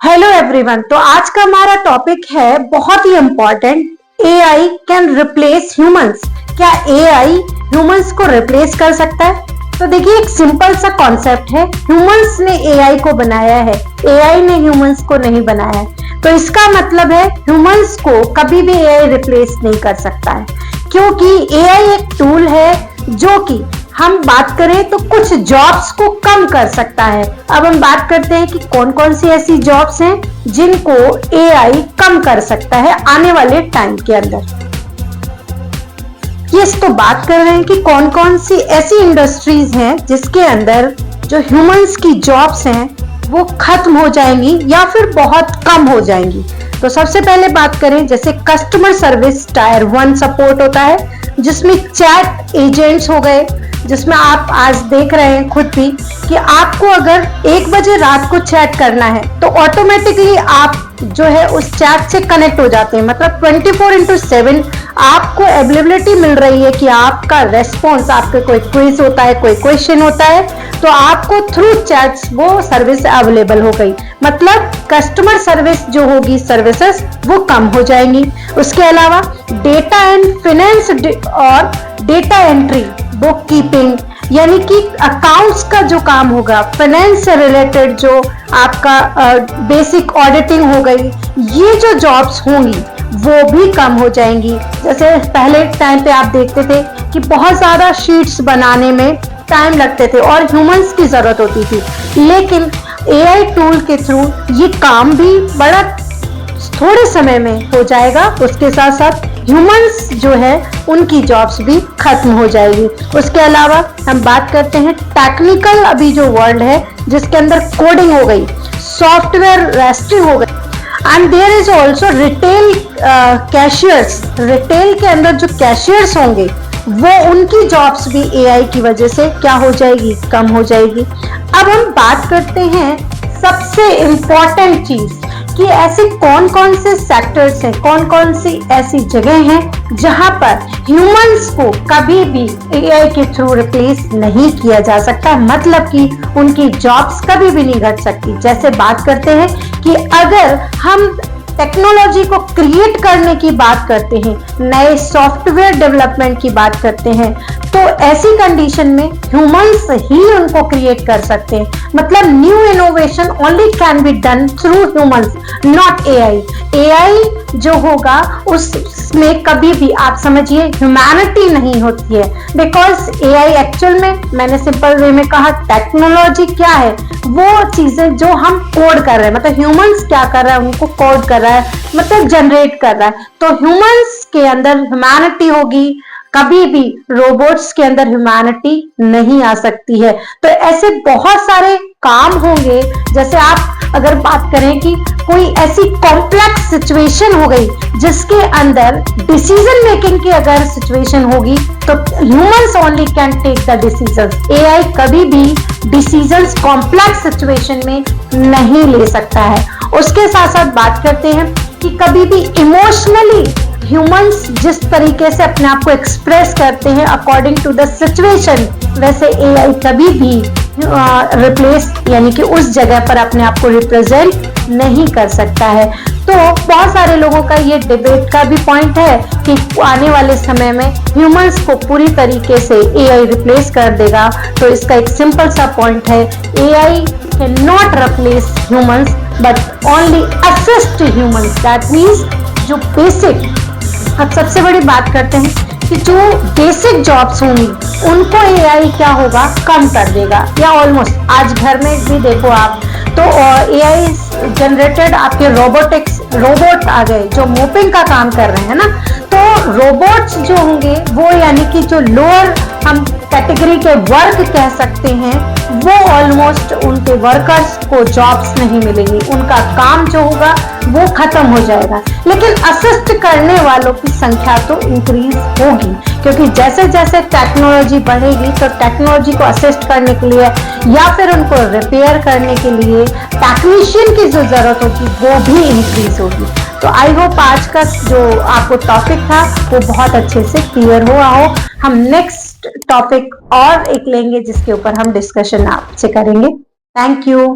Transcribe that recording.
Hello everyone. तो आज का हमारा टॉपिक है बहुत ही important, AI can replace humans. क्या एआई ह्यूमंस को रिप्लेस कर सकता है? तो देखिए, एक सिंपल सा कॉन्सेप्ट है, ह्यूमंस ने एआई को बनाया है, एआई ने ह्यूमंस को नहीं बनाया है। तो इसका मतलब है ह्यूमंस को कभी भी एआई रिप्लेस नहीं कर सकता है, क्योंकि एआई एक टूल है जो कि हम बात करें तो कुछ जॉब्स को कम कर सकता है। अब हम बात करते हैं कि कौन कौन सी ऐसी जॉब्स हैं जिनको एआई कम कर सकता है आने वाले टाइम के अंदर। यस, तो बात कर रहे हैं कि कौन कौन सी ऐसी इंडस्ट्रीज हैं जिसके अंदर जो ह्यूमंस की जॉब्स हैं वो खत्म हो जाएंगी या फिर बहुत कम हो जाएंगी। तो सबसे पहले बात करें, जैसे कस्टमर सर्विस टायर 1 सपोर्ट होता है, जिसमें चैट एजेंट्स हो गए, जिसमें आप आज देख रहे हैं खुद भी कि आपको अगर 1 बजे रात को चैट करना है तो ऑटोमेटिकली आप जो है उस चैट से कनेक्ट हो जाते हैं। मतलब 24/7 आपको अवेलेबिलिटी मिल रही है कि आपका रेस्पॉन्स, आपके कोई क्विज होता है, कोई क्वेश्चन होता है, तो आपको थ्रू चैट्स वो सर्विस अवेलेबल हो गई। मतलब कस्टमर सर्विस जो होगी, सर्विसेज वो कम हो जाएंगी। उसके अलावा डेटा एंड फाइनेंस और डेटा एंट्री, बुक कीपिंग, यानी कि अकाउंट्स का जो काम होगा, फाइनेंस से रिलेटेड जो आपका बेसिक ऑडिटिंग हो गई, ये जो जॉब्स होंगी वो भी कम हो जाएंगी। जैसे पहले टाइम पे आप देखते थे कि बहुत ज्यादा शीट्स बनाने में टाइम लगते थे और ह्यूमंस की जरूरत होती थी, लेकिन एआई टूल के थ्रू ये काम भी बड़ा थोड़े समय में हो जाएगा। उसके साथ साथ ह्यूमंस जो है उनकी जॉब्स भी खत्म हो जाएगी। उसके अलावा हम बात करते हैं टेक्निकल, अभी जो वर्ल्ड है जिसके अंदर कोडिंग हो गई, सॉफ्टवेयर रेस्टिंग हो गई, and there is also retail cashiers. Retail के अंदर जो कैशियर्स होंगे वो उनकी जॉब्स भी एआई की वजह से क्या हो जाएगी, कम हो जाएगी। अब हम बात करते हैं सबसे इंपॉर्टेंट चीज कि ऐसे कौन कौन से सेक्टर्स हैं, कौन कौन सी ऐसी जगह हैं जहां पर ह्यूमंस को कभी भी एआई के थ्रू रिप्लेस नहीं किया जा सकता, मतलब कि उनकी जॉब्स कभी भी नहीं घट सकती। जैसे बात करते हैं कि अगर हम टेक्नोलॉजी को क्रिएट करने की बात करते हैं, नए सॉफ्टवेयर डेवलपमेंट की बात करते हैं, तो ऐसी कंडीशन में ह्यूमंस ही उनको क्रिएट कर सकते हैं। मतलब new innovation only can be done through humans, not AI. AI जो होगा उसमें कभी भी आप समझिए ह्यूमैनिटी नहीं होती है, बिकॉज एआई एक्चुअल में, मैंने सिंपल वे में कहा, टेक्नोलॉजी क्या है, वो चीजें जो हम कोड कर रहे हैं, मतलब ह्यूमंस क्या कर रहा है, उनको कोड कर रहा है, मतलब जनरेट कर रहा है। तो ह्यूमंस के अंदर ह्यूमैनिटी होगी, कभी भी रोबोट्स के अंदर ह्यूमैनिटी नहीं आ सकती है। तो ऐसे बहुत सारे काम होंगे, जैसे आप अगर बात करें कि कोई ऐसी कॉम्प्लेक्स सिचुएशन हो गई जिसके अंदर डिसीजन मेकिंग की अगर सिचुएशन होगी तो humans only can take the decisions. AI कभी भी डिसीजंस कॉम्प्लेक्स सिचुएशन में नहीं ले सकता है। उसके साथ साथ बात करते हैं कि कभी भी इमोशनली ह्यूमंस जिस तरीके से अपने आप को एक्सप्रेस करते हैं अकॉर्डिंग टू द सिचुएशन, वैसे एआई कभी भी रिप्लेस यानी कि उस जगह पर अपने आप को रिप्रेजेंट नहीं कर सकता है। तो बहुत सारे लोगों का ये डिबेट का भी पॉइंट है कि आने वाले समय में ह्यूमंस को पूरी तरीके से एआई रिप्लेस कर देगा। तो इसका एक सिंपल सा पॉइंट है, AI can not replace humans but only assist humans. That means जो बेसिक, अब सबसे बड़ी बात करते हैं कि जो बेसिक जॉब्स होंगी उनको एआई क्या होगा, कम कर देगा, या ऑलमोस्ट। आज घर में भी देखो आप तो एआई जनरेटेड आपके रोबोट आ गए जो मोपिंग का काम कर रहे हैं ना। तो रोबोट्स जो होंगे वो यानी कि जो लोअर हम कैटेगरी के वर्क कह सकते हैं, वो ऑलमोस्ट उनके वर्कर्स को जॉब्स नहीं मिलेंगी, उनका काम जो होगा वो खत्म हो जाएगा। लेकिन असिस्ट करने वालों की संख्या तो इंक्रीज होगी, क्योंकि जैसे जैसे टेक्नोलॉजी बढ़ेगी तो टेक्नोलॉजी को असिस्ट करने के लिए या फिर उनको रिपेयर करने के लिए टेक्नीशियन की जो जरूरत होगी वो भी इंक्रीज होगी। तो आई होप आज का जो आपको टॉपिक था वो बहुत अच्छे से क्लियर हुआ हो। हम नेक्स्ट टॉपिक और एक लेंगे जिसके ऊपर हम डिस्कशन आपसे करेंगे। Thank you.